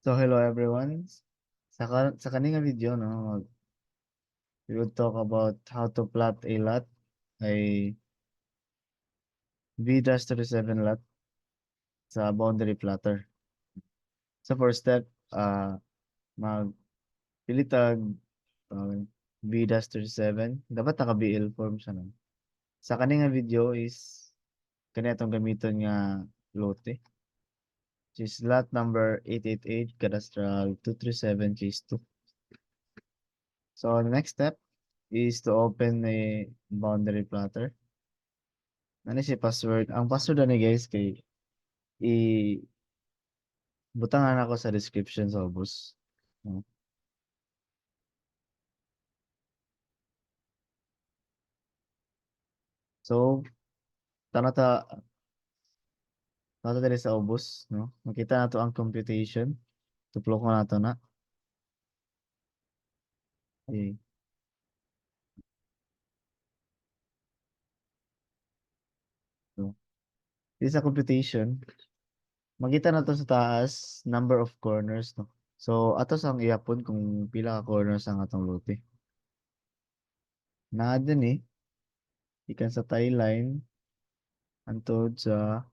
So hello everyone. Sa kaninga video no, we will talk about how to plot a lot, a V-37 lot sa boundary plotter. So first step, magpili tag uh, V-37. Dapat naka-BL form siya no. Sa kaninga video is kanitong gamiton nga lote. Which is lot number 888 cadastral 237 case 2. So the next step is to open a boundary plotter. Ano si password? Ang password ani guys kay butangan ako sa description sa ubos. No? So, tanata tanata diri sa ubos, no? Makita nato ang computation. Tuplok ko nato na. Okay. So, diri sa computation, makita nato sa taas number of corners, no? So, ato sang iapon kung pila ka corners ang atong lote. Naa din ikan sa tie line antod sa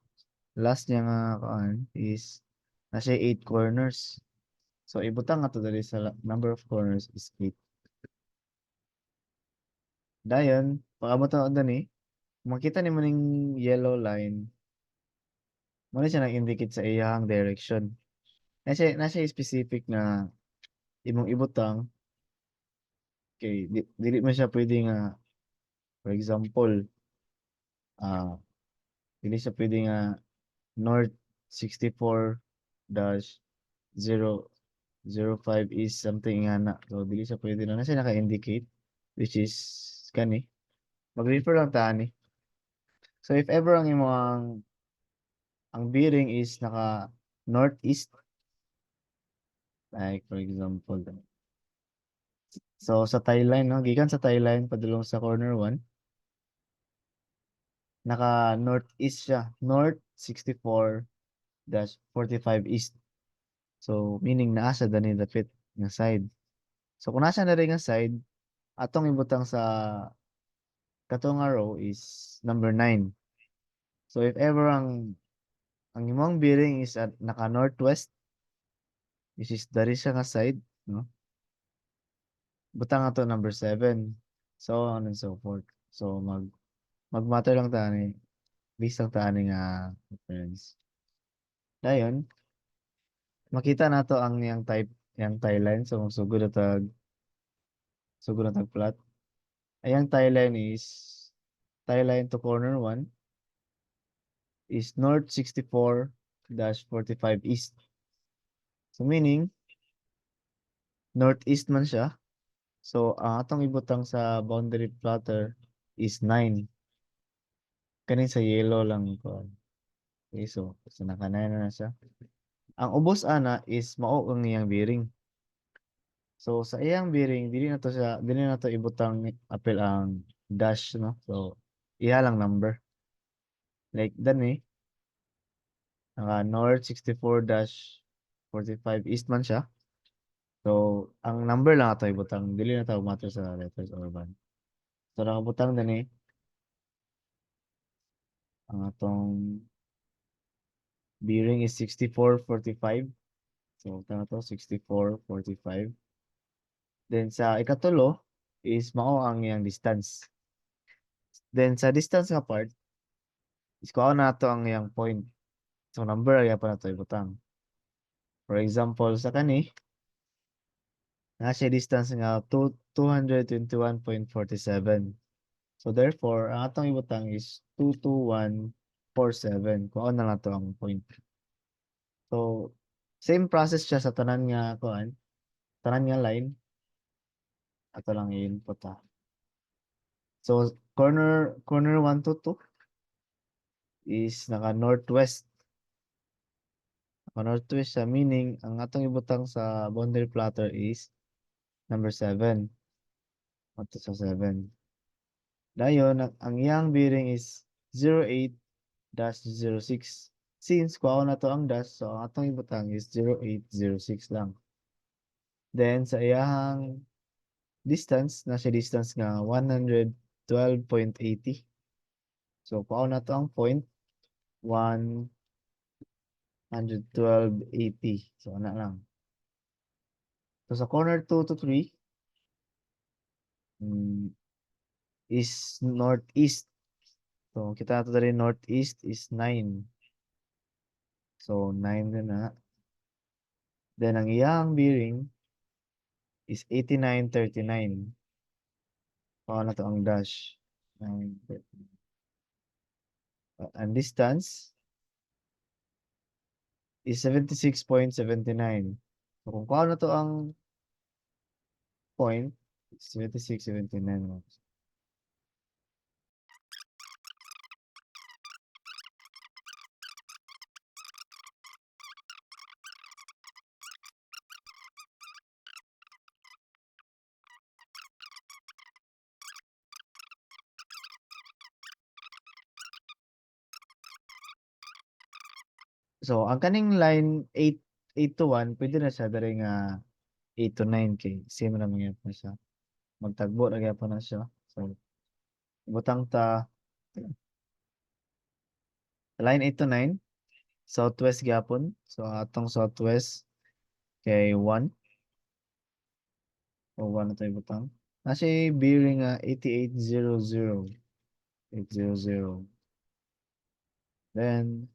last niya nga kaan is nasa 8 corners. So ibutang ato dali sa number of corners is 8. Dayon, pag-abot na dani, makita nimo ning yellow line, mo na siya nag-indicate sa iyang direction. Nasa specific na imong ibutang kay dili man siya pwede nga for example, ah dili siya pwede nga north 64-005 is something nga na. So dili siya pwede na siya naka-indicate which is kani. Mag-refer lang ta ani. So if ever ang bearing is naka northeast, like for example, so sa tie line, no, gikan sa tie line padulong sa corner 1, naka northeast siya, north 64-45 east. So meaning naa siya dani dapit nga side. So kung nasa na rin nga side, atong ibutang sa katong nga row is number 9. So if ever ang imong bearing is at naka northwest, which is dari siya nga side, no? Butang ato number 7. So on and so forth. So mag-matter lang ta ni based lang ta ni nga reference. Dayon, makita nato ang yang tie line. So sugod na tag plot. Ayang tie line is tie line to corner 1 is north 64-45 east. So meaning northeast man siya. So ang atong ibutang sa boundary plotter is 9. Kanin sa yellow lang ko. Okay, so naka-9 na siya. Ang ubos ana is mao ang iyang bearing. So sa iyang bearing dili na to ibutang apel ang dash no. So iya lang number. Like dani naka north 64-45 east man siya. So ang number lang ato ibutang dili na ta matter sa letters or band. So nakabutang dani ang atong bearing is 64-45. So tama to 64-45. Then sa ikatulo is mao ang iyang distance. Then sa distance nga part is kuha nato ang iyang point. So number ay pa nato ibutang. For example sa kani na siya distance nga 221.47. So therefore ang atong ibutang is 22147. Kuha na lang to ang point. So same process siya sa tanan nga kuan, tanan nga line. Ato lang i-input ha. So corner 1 to 2 is naka northwest. Northwest siya, meaning ang atong ibutang sa boundary plotter is number 7. Ato sa 7. Dayon, ang iyang bearing is 08-06. since kuha na to ang dash, so ang atong ibutang is 0806 lang. Then sa iyahang distance, nasa distance nga 112.80. So kuha na to ang point 112.80. So ana lang. So sa corner 2 to 3 is northeast. So kita nato diri northeast is 9. So 9 din na. Then ang iyang bearing is 89.39. Kuha na to ang dash. Ang distance is 76.79. So kung kuha na to ang point, 76.79. So ang kaning line 8 to 1 pwede na siya diri nga 8 to 9 kay same ra man gyapon siya. Magtagbo ra gyapon na siya. So butang ta line 8 to 9 southwest gyapon. So atong southwest kay 1 o 1 na tayo butang. Nasa bearing nga 8800. 800. Then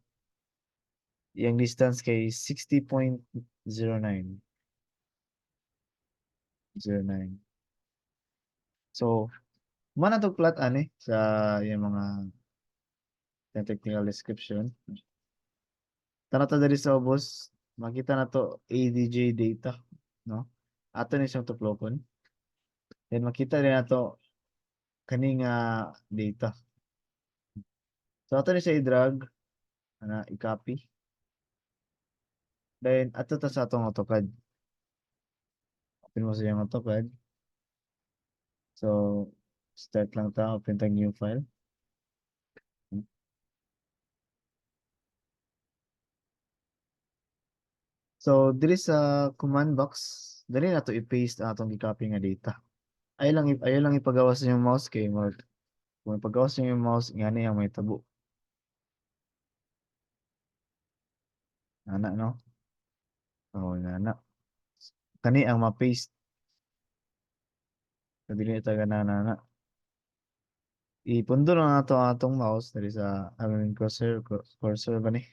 yung distance kay 60.09. 09. So, mana to plot ani sa yung mga technical description. Tara ta diri sa ubos, makita na to ADJ data, no? Ato ni siyang tuplokon. Then makita rin nato kaning data. So ato ni siya i-drag, i-copy. Then ato ta sa atong AutoCAD. Open mo sa yung AutoCAD. So start lang ta, open tag new file. So diri sa command box, dali na to i-paste ang atong gi-copy nga data. Ayaw lang ipagawas yung mouse kay kung ipagawas niyo yung mouse ngani ang may tabo. Ana no? Oh, ngana. Kani ang ma-paste. So dili ita ganana. Ipundo lang nato ang atong mouse diri sa cursor ba ni?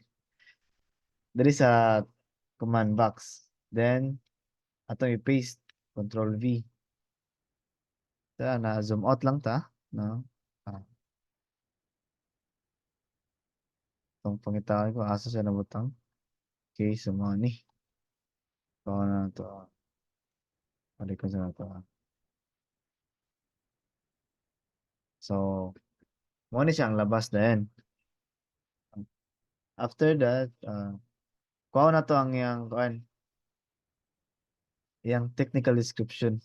Diri sa command box. Then atong i-paste control V. Na zoom out lang ta, no? Ah, itong pangitaan ko asa siya nabutang. Okay, so mga ni. So na to. Balik ko sa to. So, mo ni siya ang labas din. After that, kuha na to ang yang technical description.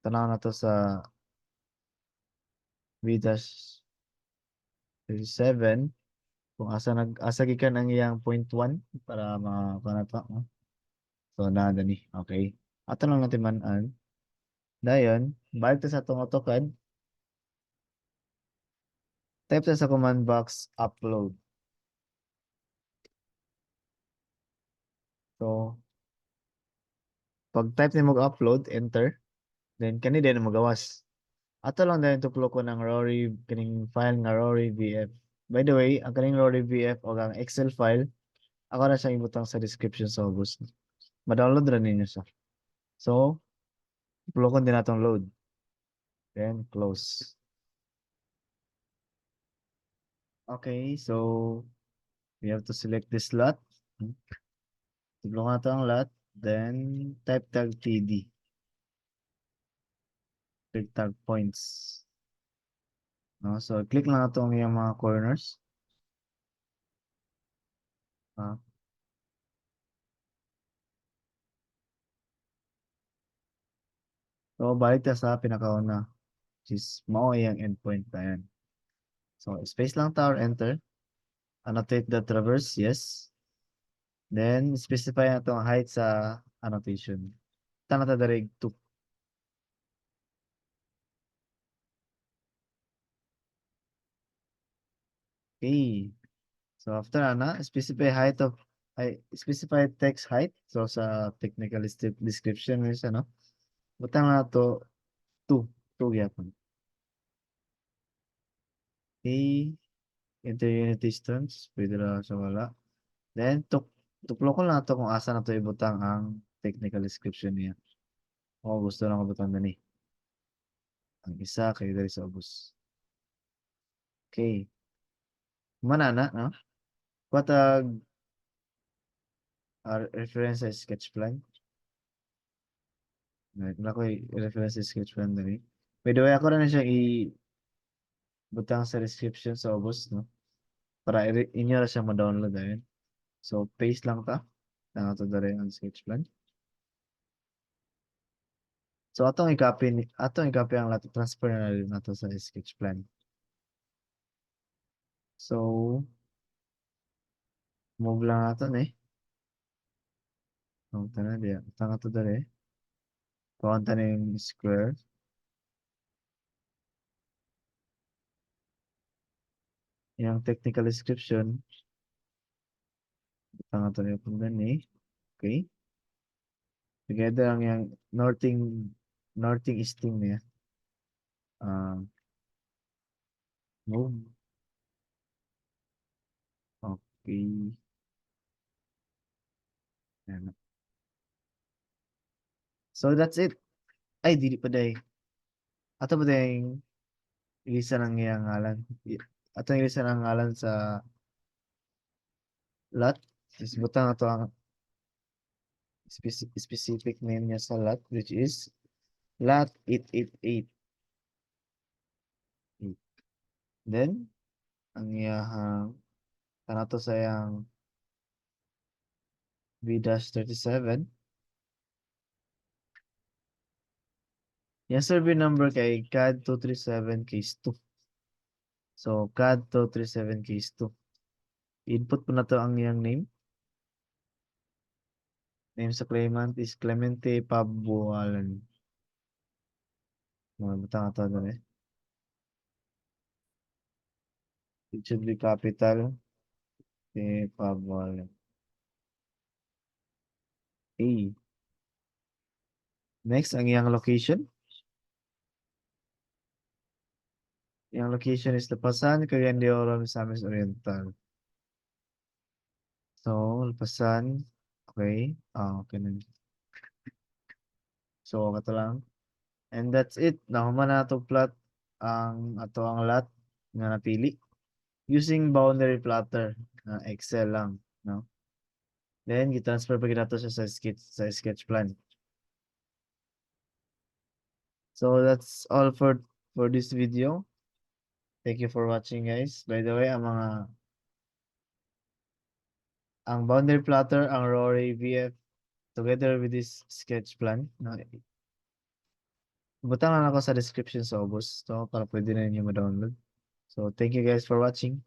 Tanaw na to sa V-37 kung asa gikan ang iyang point 1 para makuha na to. So na gani. Okay. Ato lang natin man-an. Dayon, balik ta sa atong AutoCAD. Type ta sa command box upload. So pag type nimo upload, enter. Then kani din magawas. Ato lang dahil tuklo ko ng Rory, kaning file nga Rory VF. By the way, ang kaning Rory VF o ang Excel file, ako na siyang ibutang sa description sa ubos. Ma-download ra ninyo siya. So, tuklo ko din natong load. Then, close. Okay, so, we have to select this lot. Tuklo ko nato ang lot. Then, type tag TD. Type tag points. No? So, click lang nato ang yung mga corners. So, balik ta sa pinakauna. Which is mao yung endpoint na yan. So, space lang ta or enter. Annotate the traverse, yes. Then, specify na itong height sa annotation. Tana ta darig 2. Okay. So, after ana, specify text height. So, sa technical description is ano, butang na to 2. 2 gyapon. Okay. Enter unit distance. Pwede na sa wala. Then, tuklo ko lang ito kung asa na ito ibutang ang technical description niya. O gusto lang ibutang na ni. Ang isa kayo dari sa ubos. Okay. Manana, no? Patag reference sa sketch plan. Wala ko reference sa sketch plan dali. By the way, ako na siya i-butang sa description sa ubos, no? Para inyo na siya ma-download ayun. So, paste lang ta. Tanga to dali ang sketch plan. So, atong i-copy ang lahat. Transfer na rin nato sa sketch plan. So, move lang nato eh. So, tana diya. Tanga to dali. Kuha na yung square. Yung technical description. Tanga to yung pundan eh. Okay. Together ang yung northing easting niya. Move. Okay. Yan. So that's it. Ay, dili pa day. Ato ba day ilisa ng iyang ngalan? Ato ilisa ng ngalan sa lot. Is butang ato ang specific name niya sa lot, which is lot 888. Then, ang iyang kanato sa iyang V-37. Yung survey number kay CAD 237 case 2. So, CAD 237 case 2. Input po na to ang iyang name. Name sa claimant is Clemente Pabualan. Mga butang ito doon eh. It should be capital. Pabualan. A. Next, ang iyang location. Yung location is Lapasan, Cagayan de Oro, Misamis Oriental. So, Lapasan. Okay. Okay na. So, kato lang. And that's it. Nahuman na ito plot ang ato ang lot nga napili. Using boundary plotter na Excel lang. No? Then, i-transfer pa kita siya sa sketch plan. So, that's all for this video. Thank you for watching, guys. By the way, ang boundary plotter, ang Rory VF, together with this sketch plan, no, butang lang ako sa description sa ubos. So, para pwede na ninyo ma-download. So, thank you guys for watching.